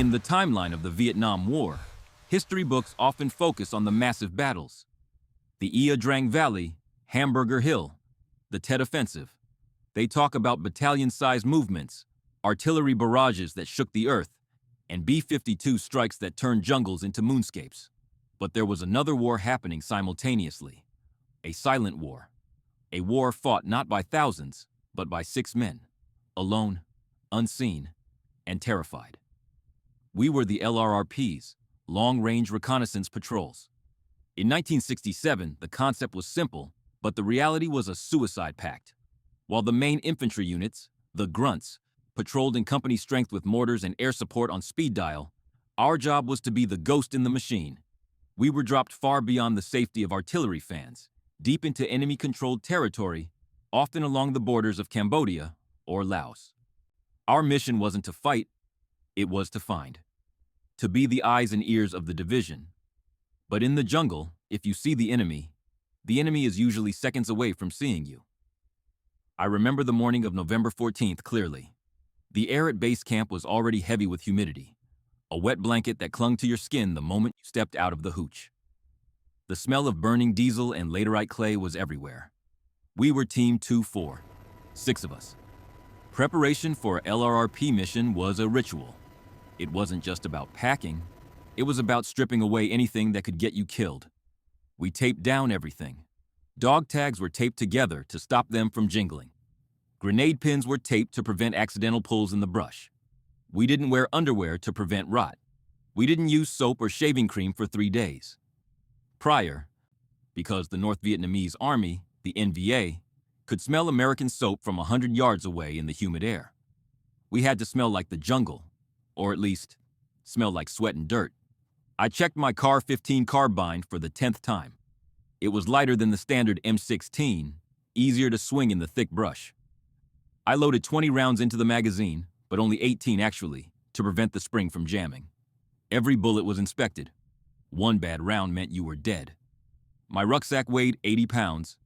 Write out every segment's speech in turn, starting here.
In the timeline of the Vietnam War, history books often focus on the massive battles. The Ia Drang Valley, Hamburger Hill, the Tet Offensive. They talk about battalion-sized movements, artillery barrages that shook the earth, and B-52 strikes that turned jungles into moonscapes. But there was another war happening simultaneously. A silent war. A war fought not by thousands, but by 6 men. Alone, unseen, and terrified. We were the LRRPs, Long Range Reconnaissance Patrols. In 1967, the concept was simple, but the reality was a suicide pact. While the main infantry units, the grunts, patrolled in company strength with mortars and air support on speed dial, our job was to be the ghost in the machine. We were dropped far beyond the safety of artillery fans, deep into enemy-controlled territory, often along the borders of Cambodia or Laos. Our mission wasn't to fight, it was to find. To be the eyes and ears of the division. But in the jungle, if you see the enemy is usually seconds away from seeing you. I remember the morning of November 14th clearly. The air at base camp was already heavy with humidity, a wet blanket that clung to your skin the moment you stepped out of the hooch. The smell of burning diesel and laterite clay was everywhere. We were Team 2-4, 6 of us. Preparation for an LRRP mission was a ritual. It wasn't just about packing, it was about stripping away anything that could get you killed. We taped down everything. Dog tags were taped together to stop them from jingling. Grenade pins were taped to prevent accidental pulls in the brush. We didn't wear underwear to prevent rot. We didn't use soap or shaving cream for 3 days. Prior, because the North Vietnamese Army, the NVA, could smell American soap from 100 yards away in the humid air. We had to smell like the jungle, or at least, smell like sweat and dirt. I checked my Car 15 carbine for the 10th time. It was lighter than the standard M16, easier to swing in the thick brush. I loaded 20 rounds into the magazine, but only 18 actually, to prevent the spring from jamming. Every bullet was inspected. One bad round meant you were dead. My rucksack weighed 80 pounds.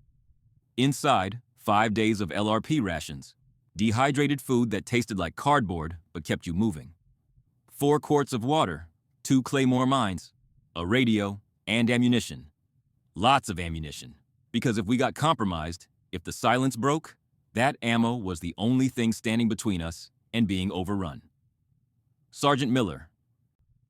Inside, 5 days of LRP rations, dehydrated food that tasted like cardboard but kept you moving. 4 quarts of water, 2 Claymore mines, a radio, and ammunition. Lots of ammunition, because if we got compromised, if the silence broke, that ammo was the only thing standing between us and being overrun. Sergeant Miller,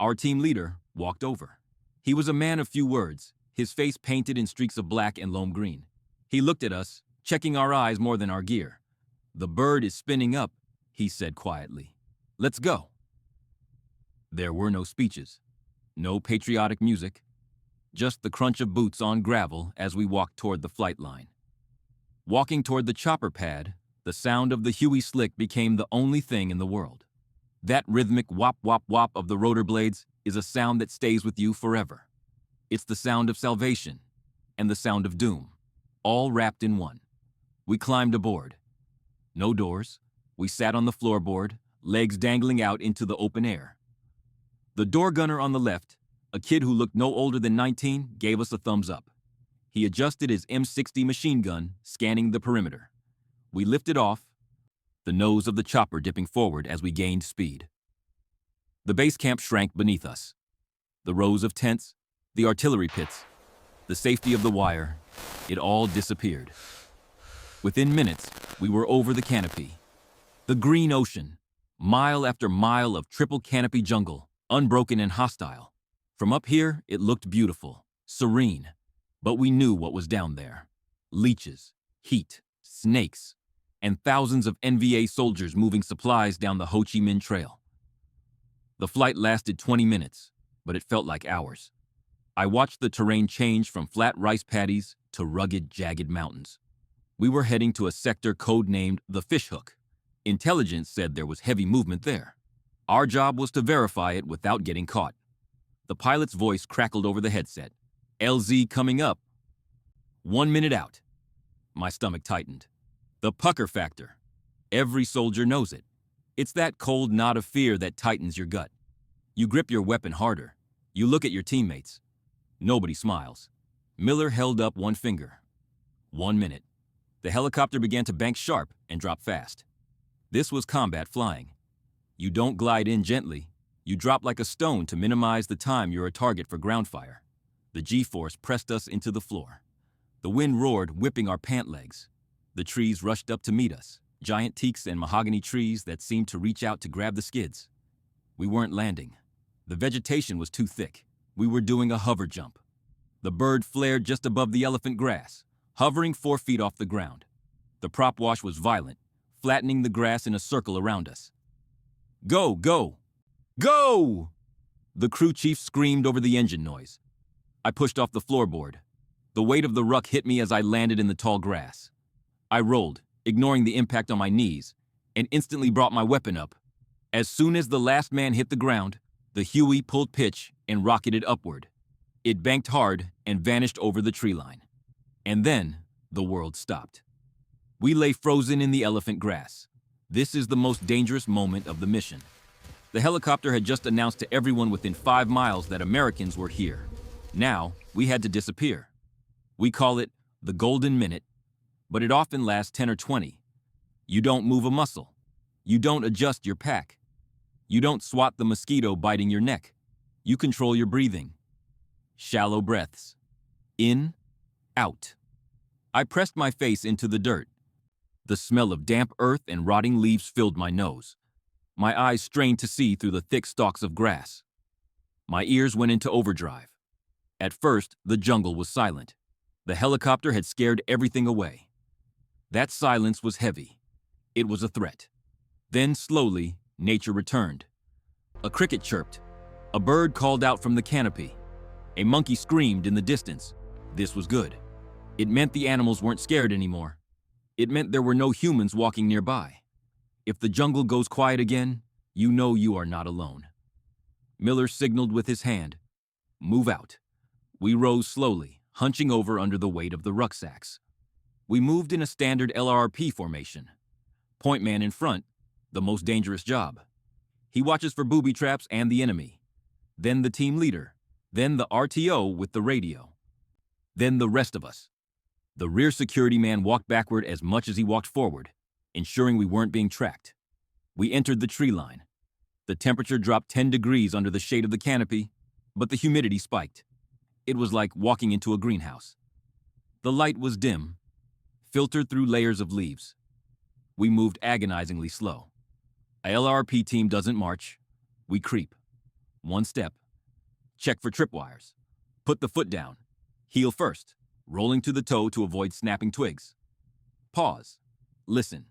our team leader, walked over. He was a man of few words, his face painted in streaks of black and loam green. He looked at us, checking our eyes more than our gear. "The bird is spinning up," he said quietly. "Let's go." There were no speeches, no patriotic music, just the crunch of boots on gravel as we walked toward the flight line. Walking toward the chopper pad, the sound of the Huey slick became the only thing in the world. That rhythmic whop whop whop of the rotor blades is a sound that stays with you forever. It's the sound of salvation and the sound of doom, all wrapped in one. We climbed aboard. No doors. We sat on the floorboard, legs dangling out into the open air. The door gunner on the left, a kid who looked no older than 19, gave us a thumbs up. He adjusted his M60 machine gun, scanning the perimeter. We lifted off, the nose of the chopper dipping forward as we gained speed. The base camp shrank beneath us. The rows of tents, the artillery pits, the safety of the wire, it all disappeared. Within minutes, we were over the canopy. The green ocean, mile after mile of triple canopy jungle, unbroken and hostile. From up here, it looked beautiful, serene. But we knew what was down there. Leeches, heat, snakes, and thousands of NVA soldiers moving supplies down the Ho Chi Minh Trail. The flight lasted 20 minutes, but it felt like hours. I watched the terrain change from flat rice paddies to rugged, jagged mountains. We were heading to a sector codenamed the Fishhook. Intelligence said there was heavy movement there. Our job was to verify it without getting caught. The pilot's voice crackled over the headset. "LZ coming up." 1 minute out. My stomach tightened. The pucker factor. Every soldier knows it. It's that cold knot of fear that tightens your gut. You grip your weapon harder. You look at your teammates. Nobody smiles. Miller held up one finger. 1 minute. The helicopter began to bank sharp and drop fast. This was combat flying. You don't glide in gently. You drop like a stone to minimize the time you're a target for ground fire. The G-force pressed us into the floor. The wind roared, whipping our pant legs. The trees rushed up to meet us, giant teaks and mahogany trees that seemed to reach out to grab the skids. We weren't landing. The vegetation was too thick. We were doing a hover jump. The bird flared just above the elephant grass, hovering 4 feet off the ground. The prop wash was violent, flattening the grass in a circle around us. Go, go, go! The crew chief screamed over the engine noise. I pushed off the floorboard. The weight of the ruck hit me as I landed in the tall grass. I rolled, ignoring the impact on my knees, and instantly brought my weapon up. As soon as the last man hit the ground, the Huey pulled pitch and rocketed upward. It banked hard and vanished over the tree line. And then, the world stopped. We lay frozen in the elephant grass. This is the most dangerous moment of the mission. The helicopter had just announced to everyone within 5 miles that Americans were here. Now, we had to disappear. We call it the golden minute, but it often lasts 10 or 20. You don't move a muscle. You don't adjust your pack. You don't swat the mosquito biting your neck. You control your breathing. Shallow breaths. In, out. I pressed my face into the dirt. The smell of damp earth and rotting leaves filled my nose. My eyes strained to see through the thick stalks of grass. My ears went into overdrive. At first, the jungle was silent. The helicopter had scared everything away. That silence was heavy. It was a threat. Then, slowly, nature returned. A cricket chirped. A bird called out from the canopy. A monkey screamed in the distance. This was good. It meant the animals weren't scared anymore. It meant there were no humans walking nearby. If the jungle goes quiet again, you know you are not alone. Miller signaled with his hand. Move out. We rose slowly, hunching over under the weight of the rucksacks. We moved in a standard LRRP formation. Point man in front, the most dangerous job. He watches for booby traps and the enemy. Then the team leader. Then the RTO with the radio. Then the rest of us. The rear security man walked backward as much as he walked forward, ensuring we weren't being tracked. We entered the tree line. The temperature dropped 10 degrees under the shade of the canopy, but the humidity spiked. It was like walking into a greenhouse. The light was dim, filtered through layers of leaves. We moved agonizingly slow. A LRP team doesn't march. We creep. 1 step. Check for tripwires. Put the foot down. Heel first, rolling to the toe to avoid snapping twigs. Pause. Listen.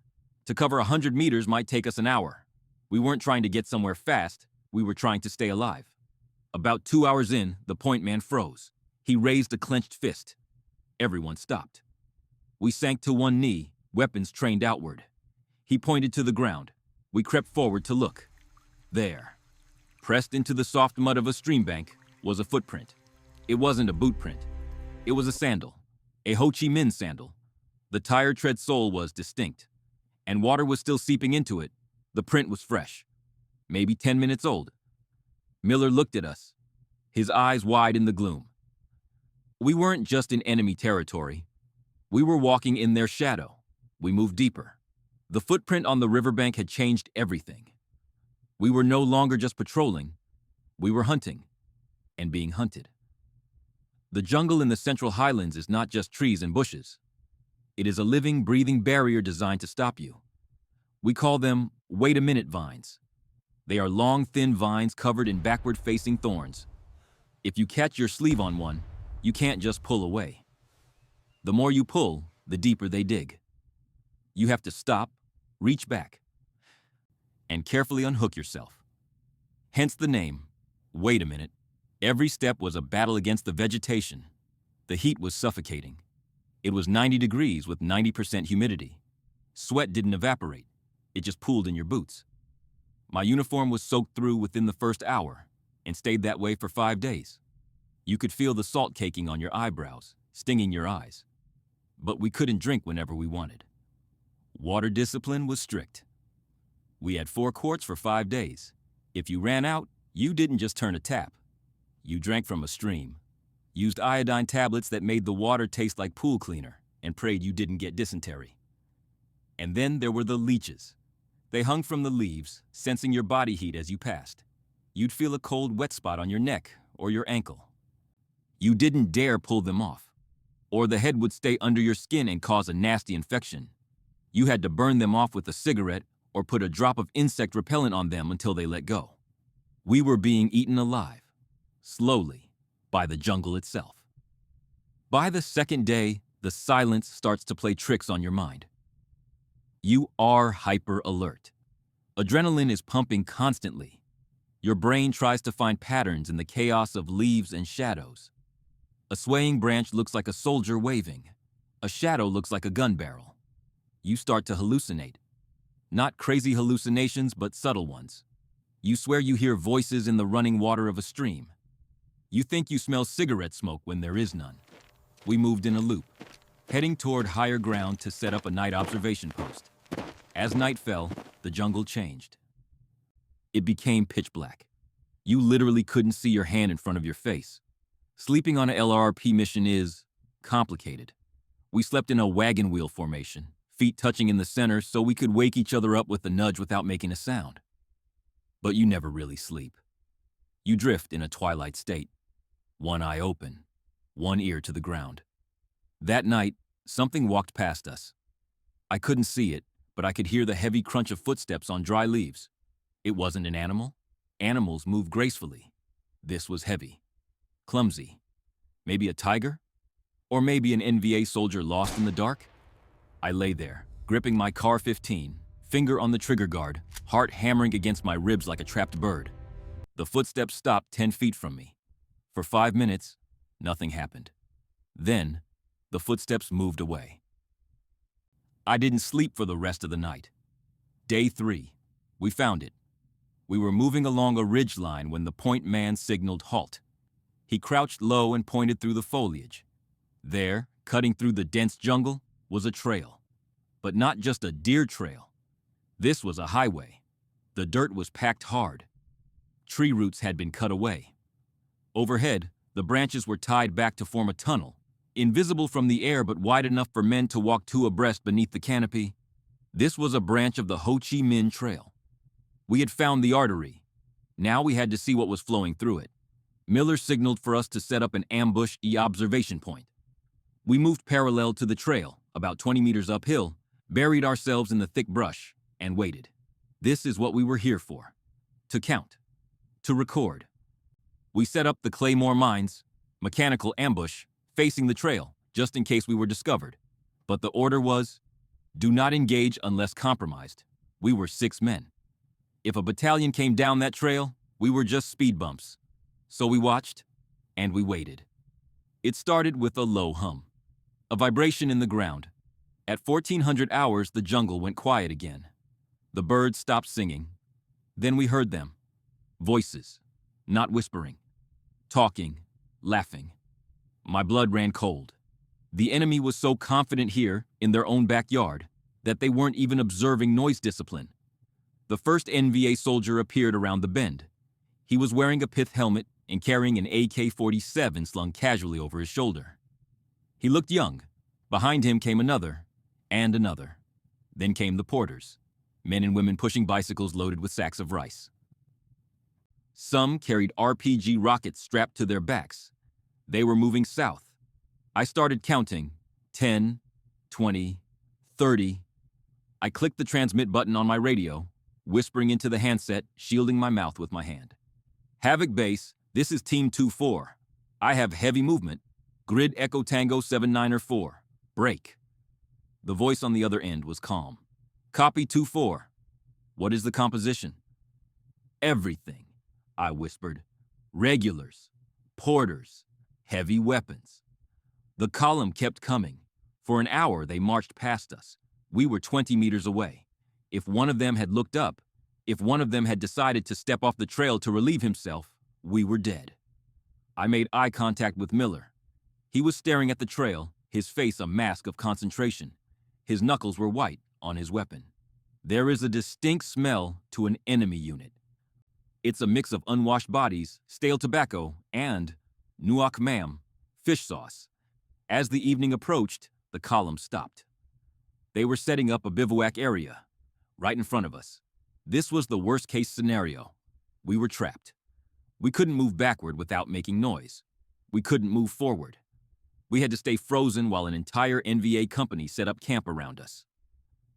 To cover 100 meters might take us an hour. We weren't trying to get somewhere fast. We were trying to stay alive. About 2 hours in, the point man froze. He raised a clenched fist. Everyone stopped. We sank to one knee, weapons trained outward. He pointed to the ground. We crept forward to look. There, pressed into the soft mud of a stream bank, was a footprint. It wasn't a boot print. It was a sandal, a Ho Chi Minh sandal. The tire tread sole was distinct, and water was still seeping into it. The print was fresh, maybe 10 minutes old. Miller looked at us, his eyes wide in the gloom. We weren't just in enemy territory. We were walking in their shadow. We moved deeper. The footprint on the riverbank had changed everything. We were no longer just patrolling. We were hunting and being hunted. The jungle in the Central Highlands is not just trees and bushes. It is a living, breathing barrier designed to stop you. We call them wait-a-minute vines. They are long, thin vines covered in backward-facing thorns. If you catch your sleeve on one, you can't just pull away. The more you pull, the deeper they dig. You have to stop, reach back, and carefully unhook yourself. Hence the name, wait a minute. Every step was a battle against the vegetation. The heat was suffocating. It was 90 degrees with 90% humidity. Sweat didn't evaporate. It just pooled in your boots. My uniform was soaked through within the first hour and stayed that way for 5 days. You could feel the salt caking on your eyebrows, stinging your eyes. But we couldn't drink whenever we wanted. Water discipline was strict. We had 4 quarts for 5 days. If you ran out, you didn't just turn a tap. You drank from a stream, used iodine tablets that made the water taste like pool cleaner, and prayed you didn't get dysentery. And then there were the leeches. They hung from the leaves, sensing your body heat as you passed. you'd feel a cold wet spot on your neck or your ankle. You didn't dare pull them off, or the head would stay under your skin and cause a nasty infection. You had to burn them off with a cigarette or put a drop of insect repellent on them until they let go. We were being eaten alive, slowly, by the jungle itself. By the second day, the silence starts to play tricks on your mind. You are hyper alert. Adrenaline is pumping constantly. Your brain tries to find patterns in the chaos of leaves and shadows. A swaying branch looks like a soldier waving. A shadow looks like a gun barrel. You start to hallucinate. Not crazy hallucinations, but subtle ones. You swear you hear voices in the running water of a stream. You think you smell cigarette smoke when there is none. We moved in a loop, heading toward higher ground to set up a night observation post. As night fell, the jungle changed. It became pitch black. You literally couldn't see your hand in front of your face. Sleeping on a LRRP mission is complicated. We slept in a wagon wheel formation, feet touching in the center so we could wake each other up with a nudge without making a sound. But you never really sleep. You drift in a twilight state, one eye open, one ear to the ground. That night, something walked past us. I couldn't see it, but I could hear the heavy crunch of footsteps on dry leaves. It wasn't an animal. Animals move gracefully. This was heavy, clumsy. Maybe a tiger? Or maybe an NVA soldier lost in the dark? I lay there, gripping my Car 15, finger on the trigger guard, heart hammering against my ribs like a trapped bird. The footsteps stopped 10 feet from me. For 5 minutes, nothing happened. Then, the footsteps moved away. I didn't sleep for the rest of the night. Day 3, we found it. We were moving along a ridge line when the point man signaled halt. He crouched low and pointed through the foliage. There, cutting through the dense jungle, was a trail. But not just a deer trail. This was a highway. The dirt was packed hard. Tree roots had been cut away. Overhead, the branches were tied back to form a tunnel, invisible from the air but wide enough for men to walk two abreast beneath the canopy. This was a branch of the Ho Chi Minh Trail. We had found the artery. Now we had to see what was flowing through it. Miller signaled for us to set up an ambush observation point. We moved parallel to the trail, about 20 meters uphill, buried ourselves in the thick brush, and waited. This is what we were here for. To count. To record. We set up the Claymore mines, mechanical ambush, facing the trail, just in case we were discovered. But the order was, do not engage unless compromised. We were 6 men. If a battalion came down that trail, we were just speed bumps. So we watched, and we waited. It started with a low hum, a vibration in the ground. At 1400 hours, the jungle went quiet again. The birds stopped singing. Then we heard them. Voices, not whispering. Talking, laughing. My blood ran cold. The enemy was so confident here, in their own backyard, that they weren't even observing noise discipline. The first NVA soldier appeared around the bend. He was wearing a pith helmet and carrying an AK-47 slung casually over his shoulder. He looked young. Behind him came another, and another. Then came the porters, men and women pushing bicycles loaded with sacks of rice. Some carried RPG rockets strapped to their backs. They were moving south. I started counting, 10, 20, 30. I clicked the transmit button on my radio, whispering into the handset, shielding my mouth with my hand. Havoc Base, this is Team 2-4. I have heavy movement. Grid Echo Tango 79-4. Break. The voice on the other end was calm. Copy 2-4. What is the composition? Everything, I whispered. Regulars, porters, heavy weapons. The column kept coming. For an hour, they marched past us. We were 20 meters away. If one of them had looked up, if one of them had decided to step off the trail to relieve himself, we were dead. I made eye contact with Miller. He was staring at the trail, his face a mask of concentration. His knuckles were white on his weapon. There is a distinct smell to an enemy unit. It's a mix of unwashed bodies, stale tobacco, and nuoc mam, fish sauce. As the evening approached, the column stopped. They were setting up a bivouac area, right in front of us. This was the worst-case scenario. We were trapped. We couldn't move backward without making noise. We couldn't move forward. We had to stay frozen while an entire NVA company set up camp around us.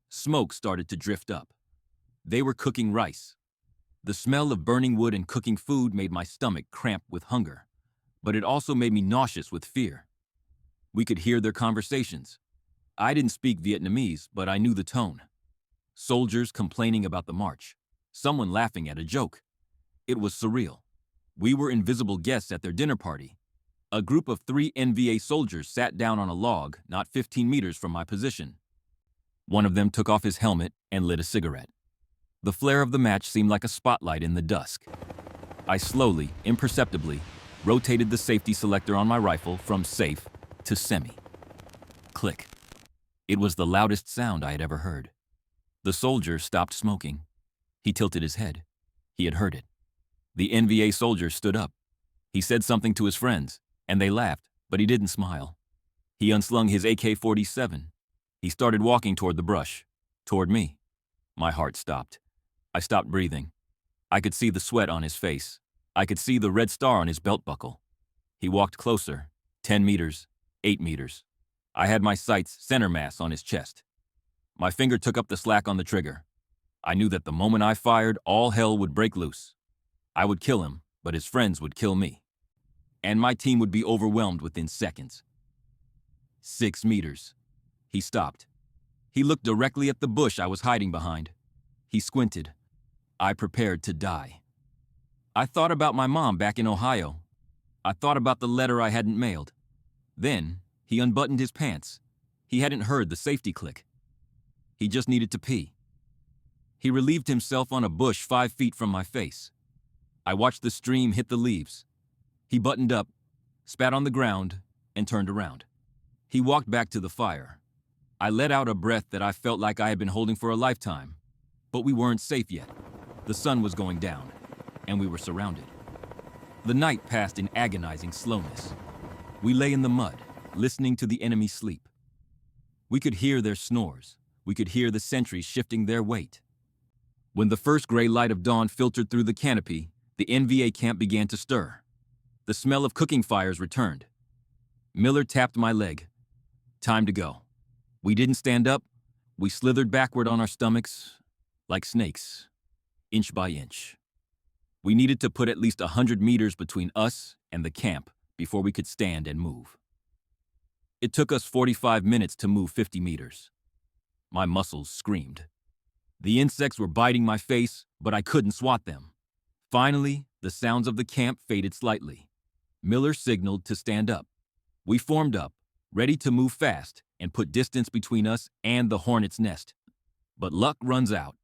Smoke started to drift up. They were cooking rice. The smell of burning wood and cooking food made my stomach cramp with hunger, but it also made me nauseous with fear. We could hear their conversations. I didn't speak Vietnamese, but I knew the tone. Soldiers complaining about the march. Someone laughing at a joke. It was surreal. We were invisible guests at their dinner party. A group of 3 NVA soldiers sat down on a log not 15 meters from my position. One of them took off his helmet and lit a cigarette. The flare of the match seemed like a spotlight in the dusk. I slowly, imperceptibly, rotated the safety selector on my rifle from safe to semi. Click. It was the loudest sound I had ever heard. The soldier stopped smoking. He tilted his head. He had heard it. The NVA soldier stood up. He said something to his friends, and they laughed, but he didn't smile. He unslung his AK-47. He started walking toward the brush, toward me. My heart stopped. I stopped breathing. I could see the sweat on his face. I could see the red star on his belt buckle. He walked closer, 10 meters, 8 meters. I had my sights center mass on his chest. My finger took up the slack on the trigger. I knew that the moment I fired, all hell would break loose. I would kill him, but his friends would kill me. And my team would be overwhelmed within seconds. 6 meters. He stopped. He looked directly at the bush I was hiding behind. He squinted. I prepared to die. I thought about my mom back in Ohio. I thought about the letter I hadn't mailed. Then, he unbuttoned his pants. He hadn't heard the safety click. He just needed to pee. He relieved himself on a bush 5 feet from my face. I watched the stream hit the leaves. He buttoned up, spat on the ground, and turned around. He walked back to the fire. I let out a breath that I felt like I had been holding for a lifetime. But we weren't safe yet. The sun was going down, and we were surrounded. The night passed in agonizing slowness. We lay in the mud, listening to the enemy sleep. We could hear their snores. We could hear the sentries shifting their weight. When the first gray light of dawn filtered through the canopy, the NVA camp began to stir. The smell of cooking fires returned. Miller tapped my leg. Time to go. We didn't stand up. We slithered backward on our stomachs, like snakes, inch by inch. We needed to put at least 100 meters between us and the camp before we could stand and move. It took us 45 minutes to move 50 meters. My muscles screamed. The insects were biting my face, but I couldn't swat them. Finally, the sounds of the camp faded slightly. Miller signaled to stand up. We formed up, ready to move fast and put distance between us and the hornet's nest. But luck runs out.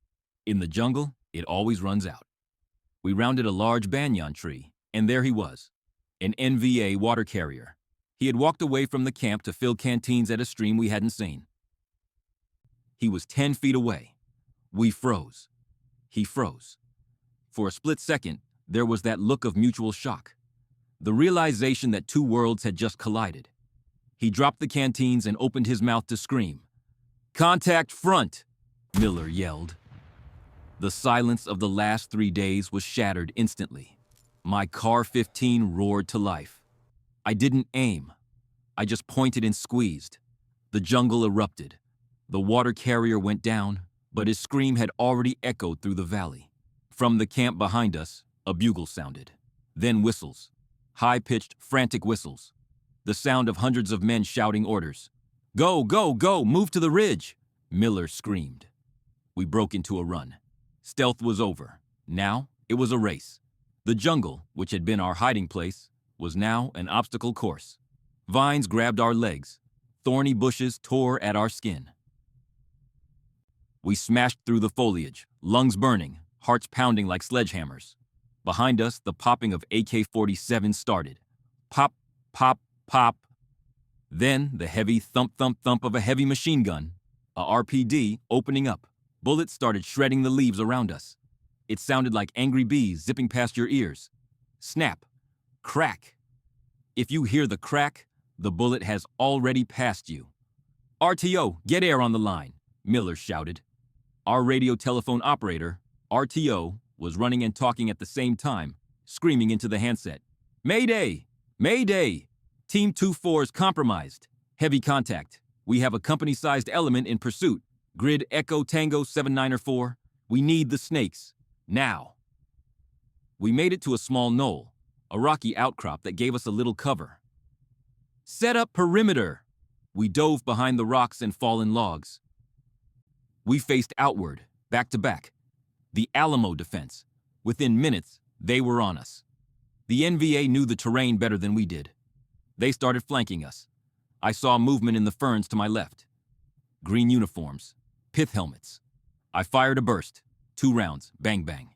In the jungle, it always runs out. We rounded a large banyan tree, and there he was, an NVA water carrier. He had walked away from the camp to fill canteens at a stream we hadn't seen. He was 10 feet away. We froze. He froze. For a split second, there was that look of mutual shock. The realization that 2 worlds had just collided. He dropped the canteens and opened his mouth to scream. "Contact front!" Miller yelled. The silence of the last 3 days was shattered instantly. My CAR-15 roared to life. I didn't aim. I just pointed and squeezed. The jungle erupted. The water carrier went down, but his scream had already echoed through the valley. From the camp behind us, a bugle sounded. Then whistles. High-pitched, frantic whistles. The sound of hundreds of men shouting orders. "Go, go, go! Move to the ridge!" Miller screamed. We broke into a run. Stealth was over. Now, it was a race. The jungle, which had been our hiding place, was now an obstacle course. Vines grabbed our legs. Thorny bushes tore at our skin. We smashed through the foliage, lungs burning, hearts pounding like sledgehammers. Behind us, the popping of AK-47 started. Pop, pop, pop. Then the heavy thump, thump, thump of a heavy machine gun, a RPD opening up. Bullets started shredding the leaves around us. It sounded like angry bees zipping past your ears. Snap. Crack. If you hear the crack, the bullet has already passed you. "RTO, get air on the line," Miller shouted. Our radio telephone operator, RTO, was running and talking at the same time, screaming into the handset. Mayday! Mayday! Team 2-4 is compromised. Heavy contact. We have a company-sized element in pursuit. Grid Echo Tango 7904. We need the snakes. Now. We made it to a small knoll, a rocky outcrop that gave us a little cover. Set up perimeter. We dove behind the rocks and fallen logs. We faced outward, back to back. The Alamo defense. Within minutes, they were on us. The NVA knew the terrain better than we did. They started flanking us. I saw movement in the ferns to my left. Green uniforms, pith helmets. I fired a burst. 2 rounds, bang bang.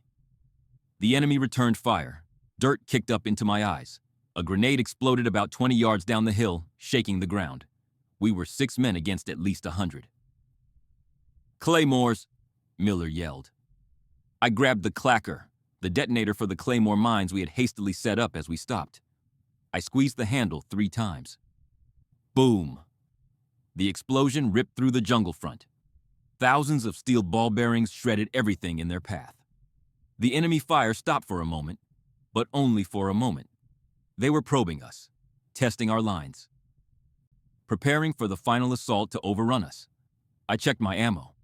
The enemy returned fire. Dirt kicked up into my eyes. A grenade exploded about 20 yards down the hill, shaking the ground. We were 6 men against at least 100. Claymores, Miller yelled. I grabbed the clacker, the detonator for the Claymore mines we had hastily set up as we stopped. I squeezed the handle 3 times. Boom! The explosion ripped through the jungle front. Thousands of steel ball bearings shredded everything in their path. The enemy fire stopped for a moment, but only for a moment. They were probing us, testing our lines, preparing for the final assault to overrun us. I checked my ammo.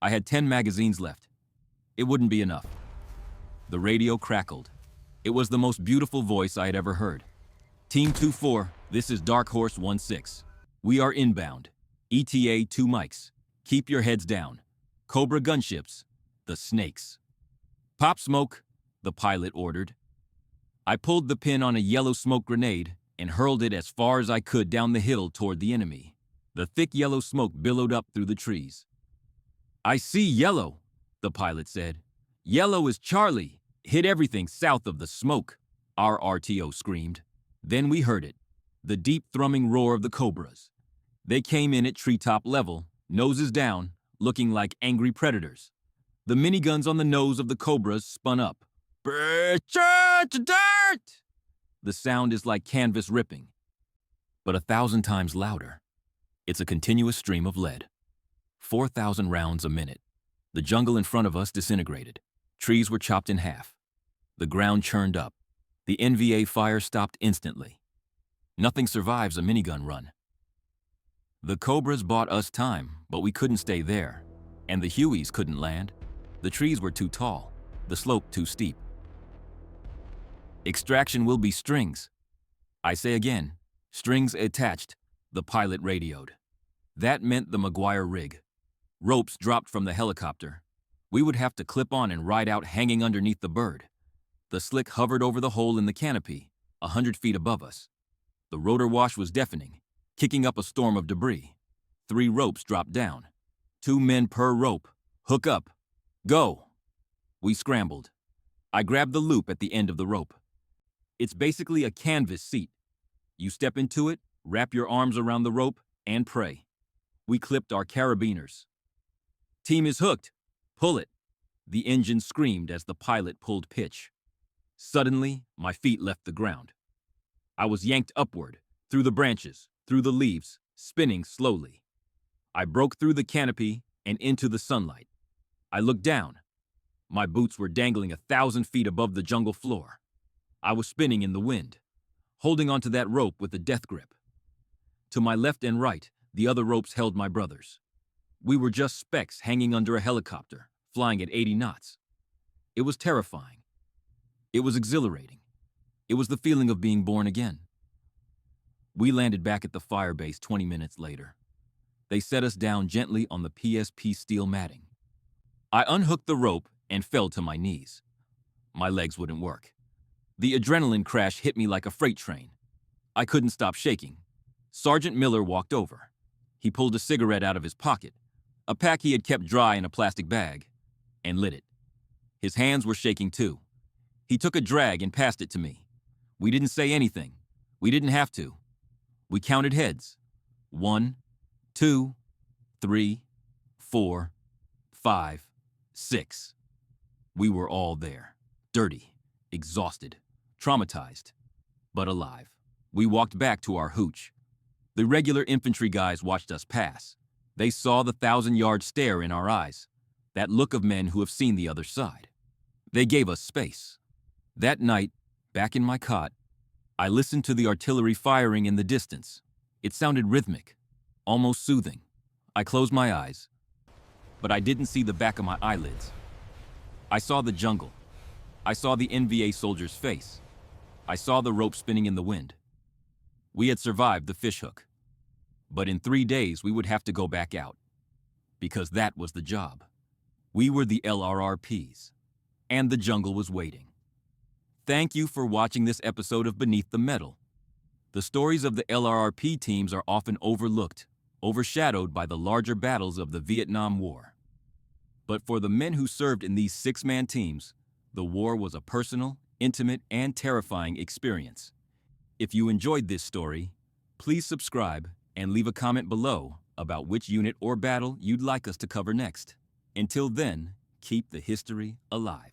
I had 10 magazines left. It wouldn't be enough. The radio crackled. It was the most beautiful voice I had ever heard. Team 2-4, this is Dark Horse 1-6. We are inbound. ETA 2 mics. Keep your heads down. Cobra gunships. The snakes. Pop smoke, the pilot ordered. I pulled the pin on a yellow smoke grenade and hurled it as far as I could down the hill toward the enemy. The thick yellow smoke billowed up through the trees. I see yellow, the pilot said. Yellow is Charlie. Hit everything south of the smoke, our RTO screamed. Then we heard it, the deep thrumming roar of the Cobras. They came in at treetop level, noses down, looking like angry predators. The miniguns on the nose of the Cobras spun up. Dirt! The sound is like canvas ripping, but 1,000 times louder. It's a continuous stream of lead. 4,000 rounds a minute. The jungle in front of us disintegrated. Trees were chopped in half. The ground churned up. The NVA fire stopped instantly. Nothing survives a minigun run. The Cobras bought us time, but we couldn't stay there. And the Hueys couldn't land. The trees were too tall, the slope too steep. Extraction will be strings. I say again, strings attached, the pilot radioed. That meant the McGuire rig. Ropes dropped from the helicopter. We would have to clip on and ride out hanging underneath the bird. The slick hovered over the hole in the canopy, 100 feet above us. The rotor wash was deafening, kicking up a storm of debris. 3 ropes dropped down. 2 men per rope. Hook up. Go. We scrambled. I grabbed the loop at the end of the rope. It's basically a canvas seat. You step into it, wrap your arms around the rope, and pray. We clipped our carabiners. Team is hooked. Pull it. The engine screamed as the pilot pulled pitch. Suddenly, my feet left the ground. I was yanked upward, through the branches, through the leaves, spinning slowly. I broke through the canopy and into the sunlight. I looked down. My boots were dangling 1,000 feet above the jungle floor. I was spinning in the wind, holding onto that rope with a death grip. To my left and right, the other ropes held my brothers. We were just specks hanging under a helicopter, flying at 80 knots. It was terrifying. It was exhilarating. It was the feeling of being born again. We landed back at the fire base 20 minutes later. They set us down gently on the PSP steel matting. I unhooked the rope and fell to my knees. My legs wouldn't work. The adrenaline crash hit me like a freight train. I couldn't stop shaking. Sergeant Miller walked over. He pulled a cigarette out of his pocket, a pack he had kept dry in a plastic bag, and lit it. His hands were shaking too. He took a drag and passed it to me. We didn't say anything. We didn't have to. We counted heads. 1, 2, 3, 4, 5, 6. We were all there, dirty, exhausted, traumatized, but alive. We walked back to our hooch. The regular infantry guys watched us pass. They saw the 1,000-yard stare in our eyes, that look of men who have seen the other side. They gave us space. That night, Back in my cot, I listened to the artillery firing in the distance. It sounded rhythmic, almost soothing. I closed my eyes, but I didn't see the back of my eyelids. I saw the jungle. I saw the NVA soldier's face. I saw the rope spinning in the wind. We had survived the fishhook. But in 3 days, we would have to go back out. Because that was the job. We were the LRRPs. And the jungle was waiting. Thank you for watching this episode of Beneath the Metal. The stories of the LRRP teams are often overlooked, overshadowed by the larger battles of the Vietnam War. But for the men who served in these 6-man teams, the war was a personal, intimate, and terrifying experience. If you enjoyed this story, please subscribe and leave a comment below about which unit or battle you'd like us to cover next. Until then, keep the history alive.